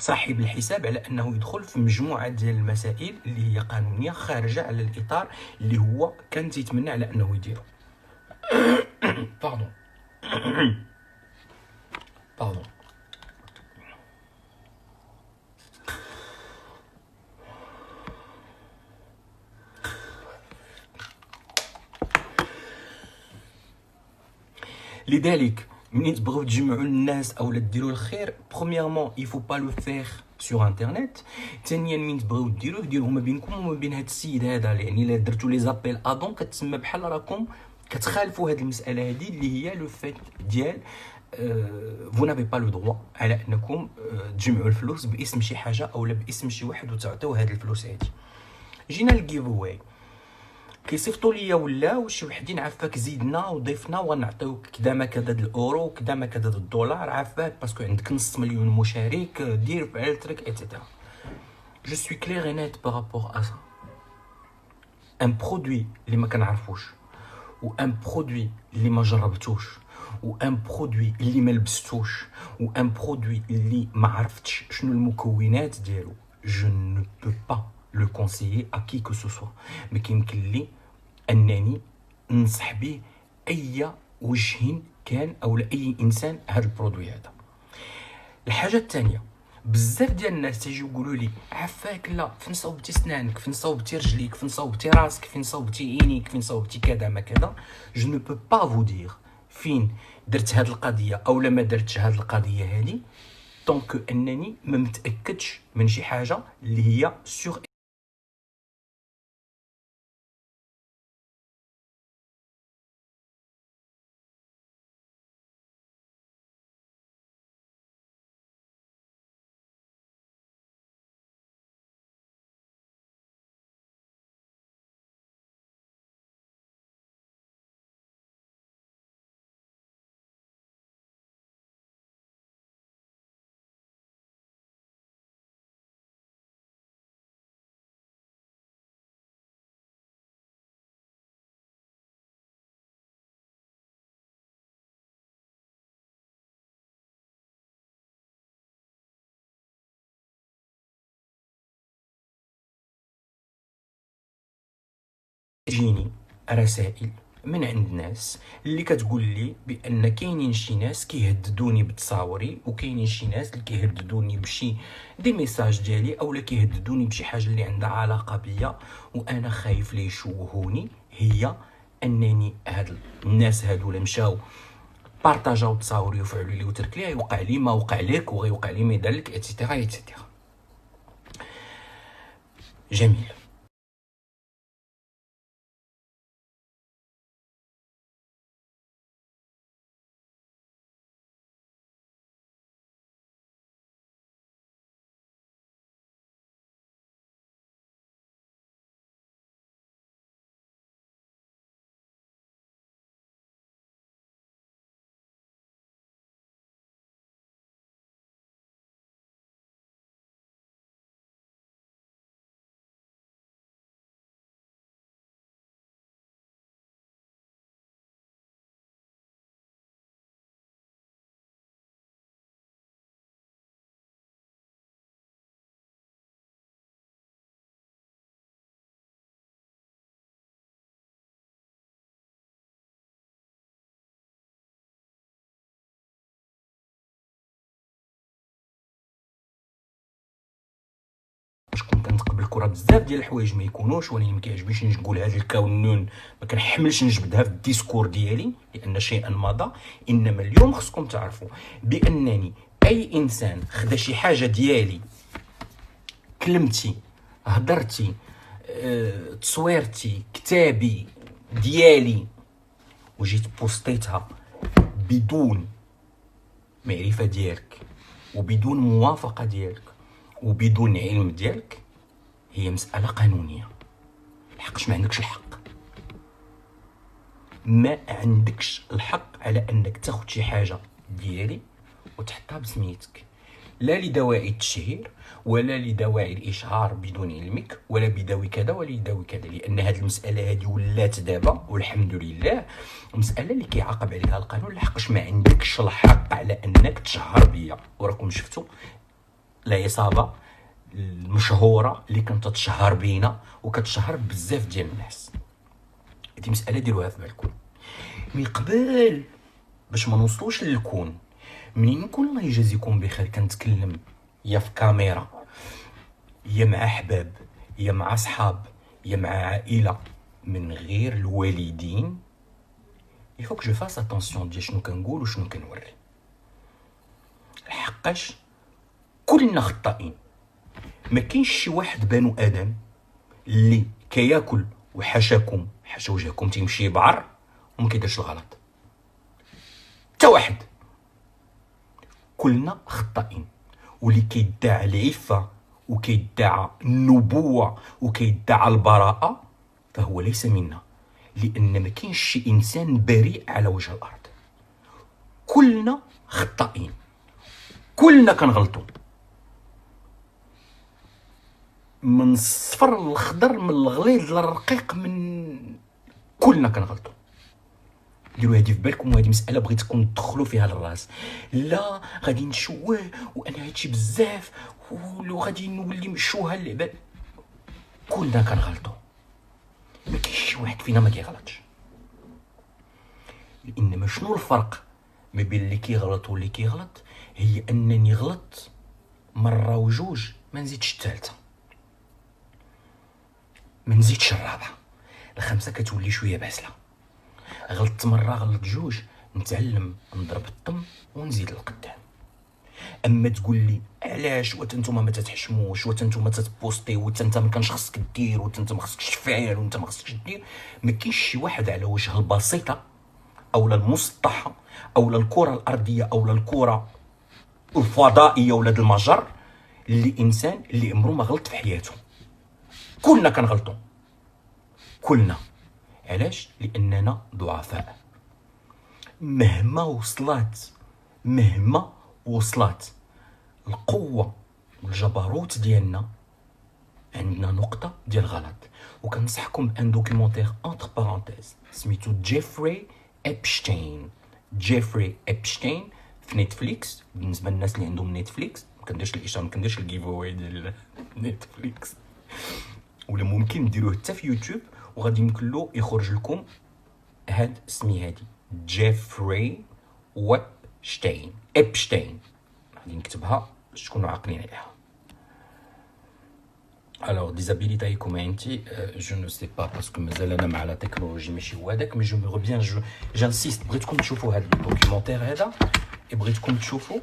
صاحب الحساب على انه يدخل في مجموعه ديال المسائل اللي هي قانونيه خارجه على الاطار اللي هو كان تيتمنى على انه يديرو. باردون. باردون. لذلك منين تبغيو تجمعوا الناس او ديروا الخير، برومييرمون il faut pas le faire sur internet. ثانيا من تبغيو ديروه ما بينكم وما بين هذا السيد هذا، يعني الا درتوا لي زابيل ادون كتسمى بحال راكم كتخالفوا هذه المساله هذه اللي هي لو فيت ديال فو نافي با لو دروا على انكم تجمعوا الفلوس باسم شي حاجه او باسم شي واحد وتعطيوه هذه الفلوس هذه. جينا للجيف اواي، كيصيفطوا ليا ولا شي وحدين عافاك زيدنا وضيفنا وغنعطيوك كذا ما كذا د الاورو وكذا ما كذا د الدولار، عافاك باسكو عندك نص مليون مشارك، دير فعل ترك ايتترا. جو سوي كلير اي نيت بارابور ا سا. ان برودوي اللي ما كنعرفوش، و ان برودوي اللي ما جربتوش، و ان برودوي اللي ما لبستوش، و ان برودوي اللي ما عرفتش شنو المكونات ديالو، je ne peux pas le conseiller à qui que ce soit. ما كيمكن لي انني ننصح به اي وجه كان او لاي انسان هذا البرودوي هذا. الحاجه الثانيه، بزاف ديال الناس تيجيو يقولوا لي عفاك لا فين صوبتي سنانك، فين صوبتي رجليك، فين صوبتي راسك، فين صوبتي عينيك، فين صوبتي كذا ما كذا. جو نو بو با فو دير فين درت هذه القضيه او لا ما درتش هذه القضيه هذه طونكو انني ما متاكدش من شي حاجه اللي هي سور. تجيني رسائل من عند ناس اللي كتقول لي بان كاينين شي ناس كيهددوني بتصاوري، وكاينين شي ناس اللي كيهددوني بشي دي ميساج ديالي اولا كيهددوني بشي حاجه اللي عندها علاقه بيا، وانا خايف لي يشوهوني. هي انني هاد الناس هادو اللي مشاو بارطاجاو تصاوري وفعلوا لي وترك لي، يوقع لي ما وقع لك وغيوقع لي ما يدار لك ايتترا ايتترا. جميل. شكون كنتقبل الكره بزاف ديال الحوايج ما يكونوش، ولكن ما كيعجبنيش نقول هذا الكونون، ما كنحملش نجبدها في الديسكور ديالي لان شيئا مضى. انما اليوم خصكم تعرفوا بانني اي انسان خدا شي حاجه ديالي، كلمتي، هضرتي، تصويرتي، كتابي ديالي، وجيت بوستيتها بدون معرفه ديالك وبدون موافقه ديالك وبدون علم ديالك، هي مسألة قانونية. الحقش ما عندكش الحق، ما عندكش الحق على انك تاخد شي حاجة ديالي وتحطها بسميتك، لا لدواعي التشهير ولا لدواعي الاشهار بدون علمك ولا بداوي كذا ولا لداوي كذا، لان هذه المسألة هذه ولات دابا والحمد لله مسألة اللي كيعاقب عليها القانون. الحقش ما عندكش الحق على انك تشهر بيا، وراكم شفتوا العصابه المشهوره اللي كانت تشهر بينا وكتشهر بزاف ديال الناس. هذه مساله ديروها في بالكم. مي قبل باش ما نوصلوش للكون، منين نكون الله يجازيكم بخير كنتكلم يا في كاميرا يا مع احباب يا مع اصحاب يا مع عائله من غير الوالدين، يفوك جو فاس اتونسيون ديال شنو كنقول وشنو كنوري. لحقاش كلنا خطائين، ما كاينش شي واحد بنو ادم اللي كياكل وحاشاكم حاشا وجهكم تيمشي بعر وما كيديرش الغلط. حتى واحد. كلنا خطائين، واللي كيدعي العفه وكيدعي النبوه وكيدعي البراءه فهو ليس منا، لان ما كاينش شي انسان بريء على وجه الارض. كلنا خطائين، كلنا كنغلطوا، من الصفر للخضر، من الغليظ للرقيق، من كلنا كنغلطوا. ديروا هادي في بالكم، وهذه مساله بغيتكم تدخلوا فيها للراس. لا غادي نشوه وانا هادشي بزاف وغادي نولي مشوهه اللعبه. كلنا كنغلطوا، ما كاينش شي واحد فينا ما كيغلطش. انما شنو الفرق ما بين اللي كيغلط واللي كيغلط؟ هي انني غلط مره وجوج، ما نزيدش الثالثه، ما نزيدش الرابعه، الخامسه كتولي شويه باسله. غلطت مره غلط جوج، نتعلم نضرب الطم ونزيد لقدام. اما تقول لي علاش نتوما ما تتحشموش نتوما تتبوستيو انت ما كانش خصك دير انت ما خصكش تفعل وانت ما خصكش دير، ما كاينش شي واحد على وجه البسيطه او المسطحه او الكره الارضيه او الكره الفضائيه ولا المجر اللي انسان اللي عمره ما غلط في حياته. كلنا كنغلطوا، كلنا. علاش؟ لاننا ضعفاء. مهما وصلت القوه والجبروت ديالنا، عندنا نقطه ديال غلط. وكنصحكم بان دوكيومونتير انتر بارونتيز سميتو جيفري إبشتين. جيفري إبشتين في نتفليكس. بالنسبه للناس اللي عندهم نتفليكس، ما كنديرش الاشاره، ما كنديرش الجيف اواي ديال نتفليكس، ولا ممكن ديروه حتى في يوتيوب وغادي يمكن له يخرج لكم هاد سمي هادي جيفري إبشتين. غادي نكتبها باش تكونوا عاقلين عليها. Alors, disabilité humanity, je ne sais pas parce que مازال انا مع لا تكنولوجي ماشي هو هذاك، مي جو مي ريفيان جانسيست. بغيتكم تشوفوا هذا الدوكيومونتير هذا، بغيتكم تشوفوا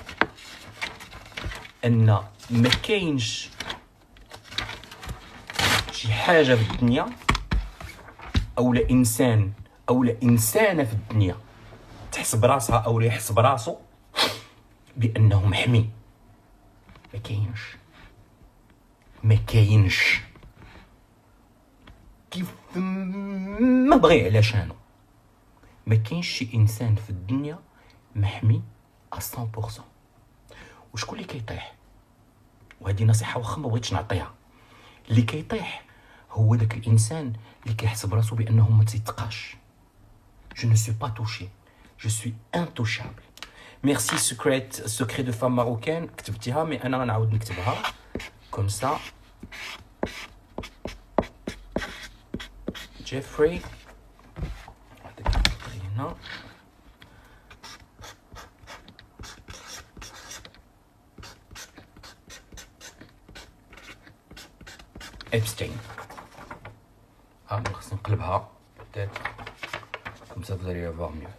ان ما كاينش شي حاجه في الدنيا او لا انسان او لا انسانه في الدنيا تحسب راسها او لا يحسب راسو بانه محمي. ما كاينش كيف ما بغي علشانو. ما كاينش شي انسان في الدنيا محمي 100%. وشكون اللي كيطيح؟ وهذه نصيحه واخا ما بغيتش نعطيها. اللي كيطيح هو داك الانسان اللي كيحسب راسو بانه ما تيتقاش. Je ne suis pas touché, je suis intouchable. Merci secret de femme marocaine. كتبتيها مي انا غنعاود نكتبها كوم سا. جيفري هنا إبشتين. خصني نقلبها peut-être comme ça vous allez la voir mieux.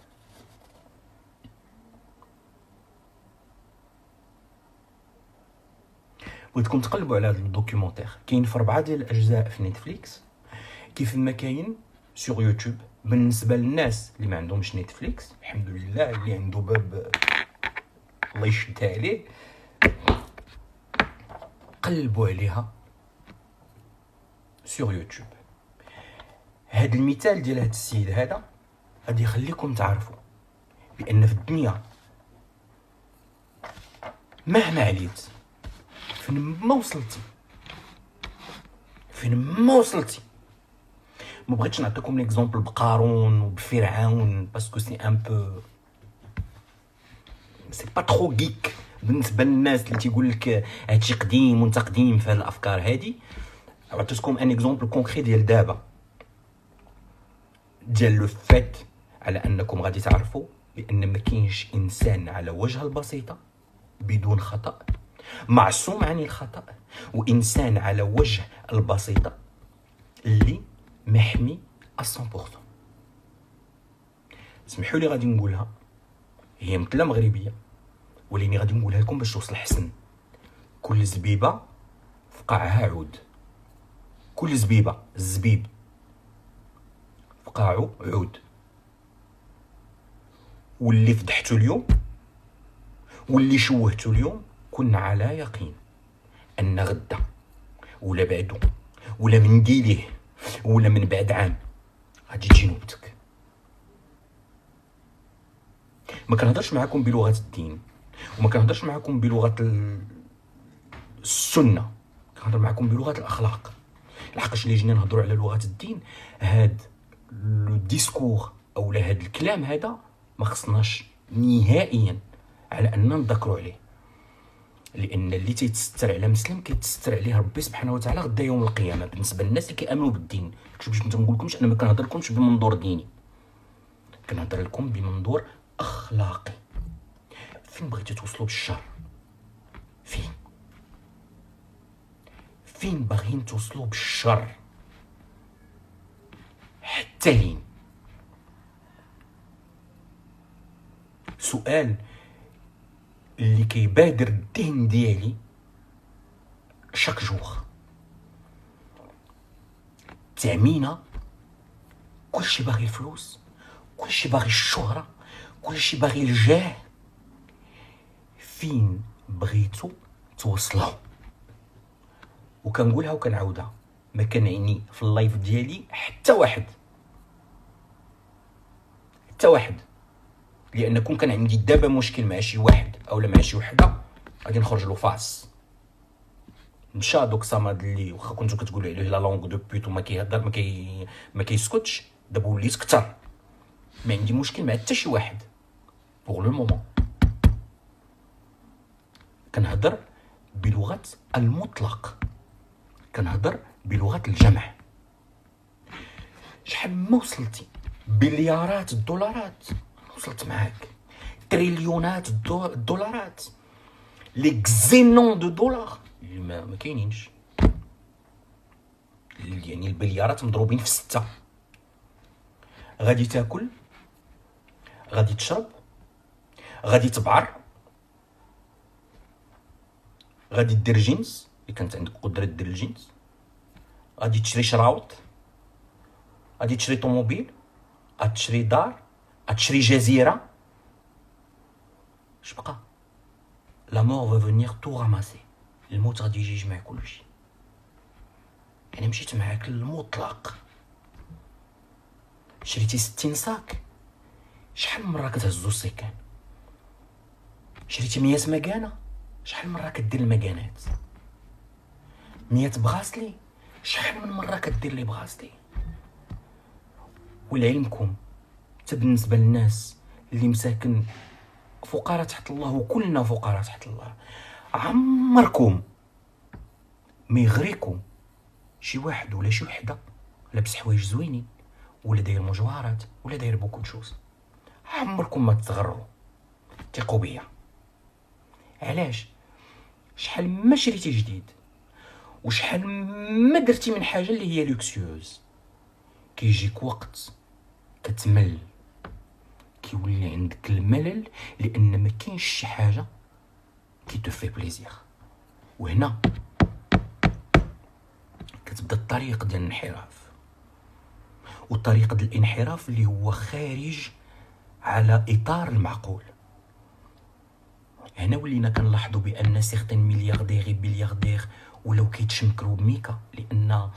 بغيتكم تقلبوا على هذا الدوكيومونتير، كاين في 4 ديال الاجزاء في نتفليكس، كيف ما كاين سور يوتيوب. بالنسبه للناس اللي ما عندهمش نتفليكس، الحمد لله اللي عنده باب الله يشدها عليه، قلبوا عليها سور يوتيوب. هذا المثال ديال هذا السيد هذا غادي يخليكم تعرفوا بان في الدنيا مهما عليت، فين ما وصلتي، ما بغيتش نعطيكم ليكزامبل بقارون وبفرعون باسكو سي ان بو سي با ترو غيك، بالنسبه للناس اللي تيقول لك هادشي قديم وانت قديم في هاد الافكار هادي، عطيتكم ان اكزومبل كونكري ديال دابا، ديال لو فات على انكم غادي تعرفوا بان ما كاينش انسان على وجه البسيطه بدون خطا، معصوم عن الخطا، وانسان على وجه البسيطه اللي محمي 100%. اسمحوا لي غادي نقولها، هي مثله مغربيه ولكن غادي نقولها لكم باش توصل حسن. كل زبيبه في قاعها عود، كل زبيبه الزبيب في قاعو عود. واللي فضحتو اليوم واللي شوهتو اليوم كنا على يقين ان غدا ولا بعدو ولا من ديليه ولا من بعد عام غادي تجي نوبتك. ما كنهضرش معكم بلغه الدين وما كنهضرش معكم بلغه السنه، كنهضر معكم بلغه الاخلاق. لحقاش اللي جينا نهضروا على لغه الدين، هاد لو ديسكور او هاد الكلام هذا ما خصناش نهائيا على اننا نذكروا عليه، لان اللي تيتستر على مسلم كيتستر عليه ربي سبحانه وتعالى غدا يوم القيامه. بالنسبه للناس اللي كيامنوا بالدين، باش ما نقولكمش انا ما كنهضرلكمش بمنظور ديني، كنهضر لكم بمنظور اخلاقي. فين بغيتو توصلوا بالشر؟ فين باغيين توصلوا بالشر؟ حتى لين؟ سؤال اللي كيبادر الذهن ديالي شاك جوغ. تعمينا كلشي باغي الفلوس، كلشي باغي الشهرة، كلشي باغي الجاه. فين بغيتو توصلوا؟ وكنقولها وكنعاودها، ما كنعني في اللايف ديالي حتى واحد لان كون كان عندي دابا مشكل مع شي واحد اولا مع شي وحده غادي نخرج له فاس. مشى دوك صمد اللي واخا كنتو كتقولوا عليه لا لونغ دو بوت وما كيهضر ما كيسكتش، دابا وليت كثر. ما عندي مشكل مع حتى شي واحد بوغ لو مومون. كنهضر بلغه المطلق، كنهضر بلغه الجمع. شحال ما وصلتي بليارات الدولارات وصلت معاك، تريليونات الدولارات، لي غزينون دو دولار اللي ما كاينينش، يعني البليارات مضروبين في 6. غادي تاكل، غادي تشرب، غادي تبعر، غادي دير جينز اللي كانت عندك قدره دير الجينز، غادي تشري شراوط، غادي تشري طوموبيل، غادي تشري دار، غادي تشري جزيره. اش بقى؟ لا مور فا فينير تو راماسي. الموت غادي يجي يجمع كلشي. انا مشيت معاك للمطلق. شريتي 60 صاك، شحال من مره كتهزو السيكان؟ شريتي 100 مكانه، شحال من مره كدير المكانات؟ 100 بغاسلي، شحال من مره كدير لي بغاسلي؟ ولعلمكم حتى بالنسبه للناس اللي مساكن فقراء تحت الله، وكلنا فقراء تحت الله، عمركم ما يغريكم شي واحد ولا شي وحده لابس حوايج زوينين ولا داير مجوهرات ولا داير بوكو دشوز، عمركم ما تغروا. ثقوا بيا. علاش؟ شحال ما شريتي جديد وشحال ما درتي من حاجه اللي هي لوكسيوز، كيجيك وقت كتمل، كيولي عندك الملل، لان ما كاينش شي حاجه كي تو في بليزير. وهنا كتبدا الطريق ديال الانحراف، والطريق ديال الانحراف اللي هو خارج على اطار المعقول. هنا ولينا كنلاحظوا بان سيغتين ملياردير بلياردير ولاو كيتشمكروا بميكا، لان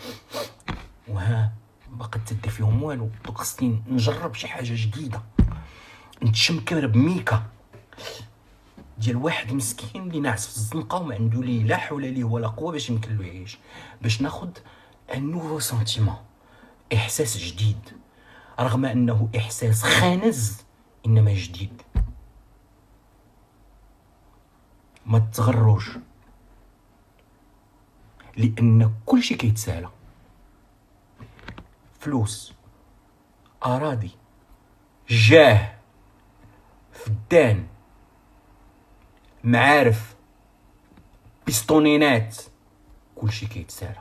وها باقي تدير فيهم والو. دوك خصني نجرب شي حاجه جديده، نتشمكر بميكا ديال واحد مسكين اللي ناعس في الزنقه وما عنده لا حول ليه ولا قوه باش يمكن له يعيش، باش ناخد ان نوفو سنتيمون، احساس جديد، رغم انه احساس خانز انما جديد. ما تغروش، لان كلشي كيتسالى. فلوس، اراضي، جاه، فدان، معارف، بيستونينات، كلشي كيتسالى.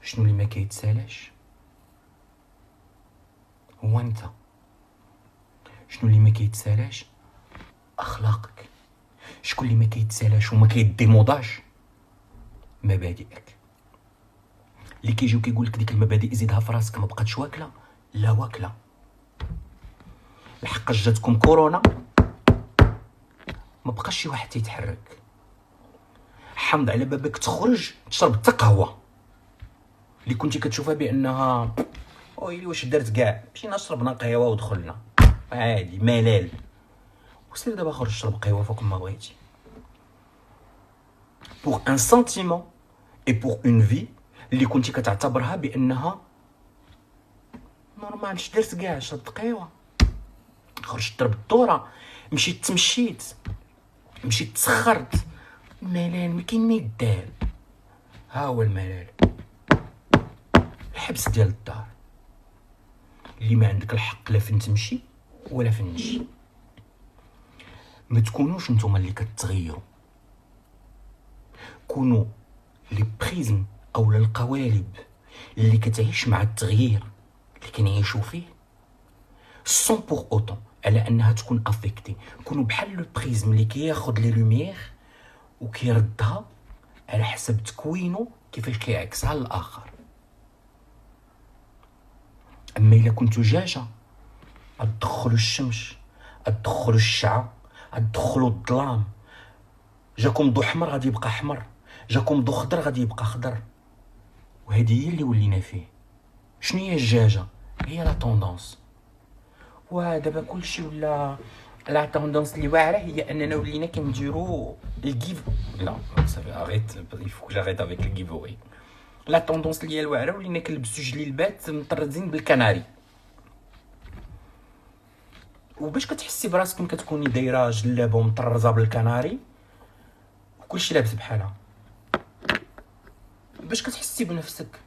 شنو اللي ما كيتسالاش؟ هو انت. شنو اللي ما كيتسالاش؟ اخلاقك. شكون اللي ما كيتسالاش وما كيديموضاش؟ مبادئك. اللي كيجيو كيقول لك ديك المبادئ زيدها في راسك ما بقاتش واكله، لا واكله. الحق جاتكم كورونا ما بقاش شي واحد تيتحرك. حمض على بابك تخرج تشرب حتى قهوه اللي كنتي كتشوفها بانها ويلي واش درت كاع، مشينا شربنا قهوه ودخلنا عادي ملال. وسير دابا خرج شرب قهوه فوق ما بغيتي. pour un sentiment et pour une vie اللي كنتي كتعتبرها بانها نورمال. اش درت كاع؟ شربت قهوه، خرجت ضربت الدوره، مشيت تمشيت، مشيت تسخرت. الملال ما كاين ما يدار. ها هو الملال، الحبس ديال الدار اللي ما عندك الحق لا فين تمشي ولا فين تجي. ما تكونوش نتوما اللي كتغيروا، كونوا لي بريزم او القوالب اللي كتعيش مع التغيير اللي كنعيشوا فيه سون بور اوتون على انها تكون افيكتي. كونوا بحال لو بريزم اللي كياخذ لي لوميير وكيردها على حسب تكوينه كيفاش كيعكسها للاخر. اما الا كنتو جاجه ادخلوا الشمس، ادخلوا الشعه، ادخلوا الظلام. جاكم ضو حمر غادي يبقى حمر، جاكم ضو خضر غادي يبقى خضر. وهذه هي اللي ولينا فيه. شنو هي الجاجه؟ هي لا طوندونس. ودابا كلشي ولا لا طوندونس اللي واعره هي اننا ولينا كنديرو الجيف. لا صافي اريت، يفوك جاريت افيك الجيف اوي. لا طوندونس اللي هي الواعره ولينا كنلبسو جليلبات مطردين بالكناري. وباش كتحسي براسك ملي كتكوني دايره جلابه ومطرزه بالكناري وكلشي لابس بحالها، باش كتحسي بنفسك؟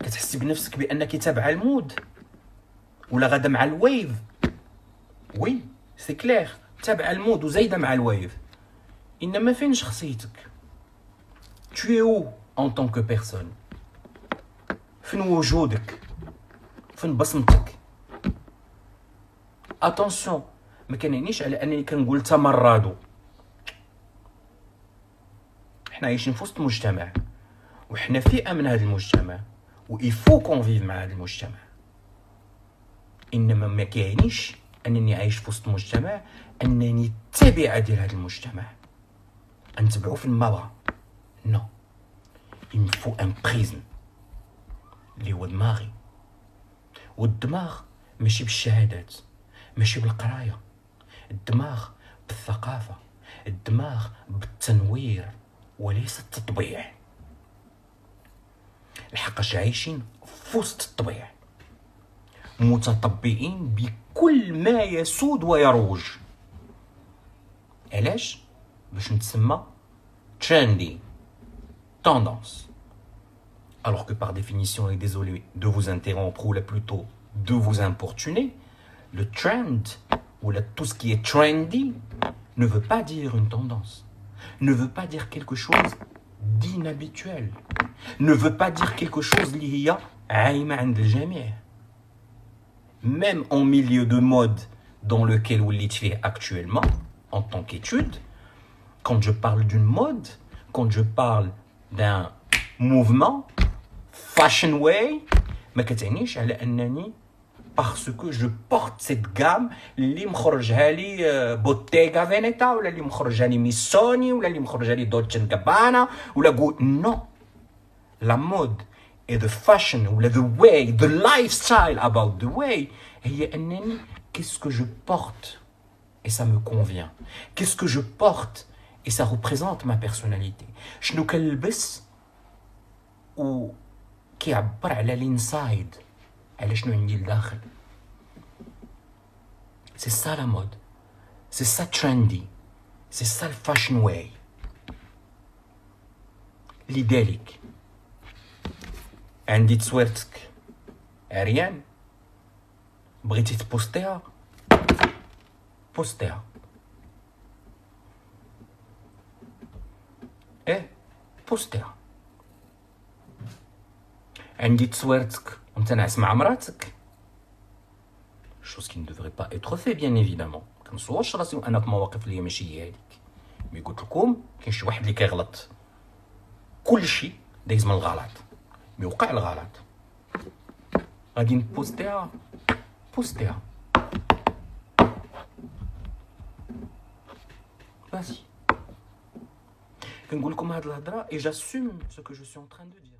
كتحسي بنفسك بانك تابعه المود ولا غاده مع الويف؟ وي سي كلير، تابعه المود وزايده مع الويف. انما فين شخصيتك؟ tu es où en tant que personne؟ فين وجودك؟ فين بصمتك؟ اتونسيون، ما كنعنيش على انني كنقول تمردوا. حنا عايشين في وسط مجتمع وحنا فئه من هذا المجتمع ويفو كونفيف مع هذا المجتمع. انما ما كاينيش انني عايش في وسط مجتمع انني تابعه ديال هذا المجتمع، نتبعو فين ما بغا. نو، il me faut un prisme اللي هو دماغي. والدماغ ماشي بالشهادات، ماشي بالقرايه، الدماغ بالثقافه، الدماغ بالتنوير وليس التطبيع. الحقاش عايشين في وسط الطبيعه، متطبعين بكل ما يسود ويروج. علاش؟ باش نتسمى trendy, tendance. Alors que par définition, et désolé de vous interrompre ou là plutôt de vous importuner, le trend ou là, tout ce qui est trendy ne veut pas dire une tendance, ne veut pas dire quelque chose d'inhabituel, ne veut pas dire quelque chose اللي هي عايمة عند الجميع. Même en milieu de mode dans lequel وليت فيه actuellement en tant qu'étude, quand je parle d'une mode, quand je parle d'un mouvement fashion way, ما كتعنيش على انني parce que je porte cette gamme اللي مخرجها لي بوتيغا فينيتا ولا اللي مخرجها لي ميسوني ولا اللي مخرجها لي دولتشي كابانا ولا نو. la mode et the fashion ولا the way, the lifestyle about the way هي انني qu'est-ce que je porte et ça me convient, qu'est-ce que je porte et ça représente ma personnalité. شنو كنلبس و كيعبر على الانسايد، على شنو عندي لداخل. C'est ça la mode, c'est ça trendy. سي سا الفاشن واي. لذلك عندي تصويرتك عريان بغيتي تبوستيها بوستيها. ايه بوستيها. عندي تصويرتك وانت ناعس مع مراتك، chose qui ne devrait pas être fait bien évidemment. كنصورش راسي وانا في مواقف اللي ماشي هي هذيك، مي قلت لكم كاين شي واحد اللي كيغلط. كلشي دايز من الغلط، مي وقع الغلط غادي نبوستيها بوستيها. Vas-y. كنقول لكم هاد الهضره et j'assume ce que je suis en train de dire.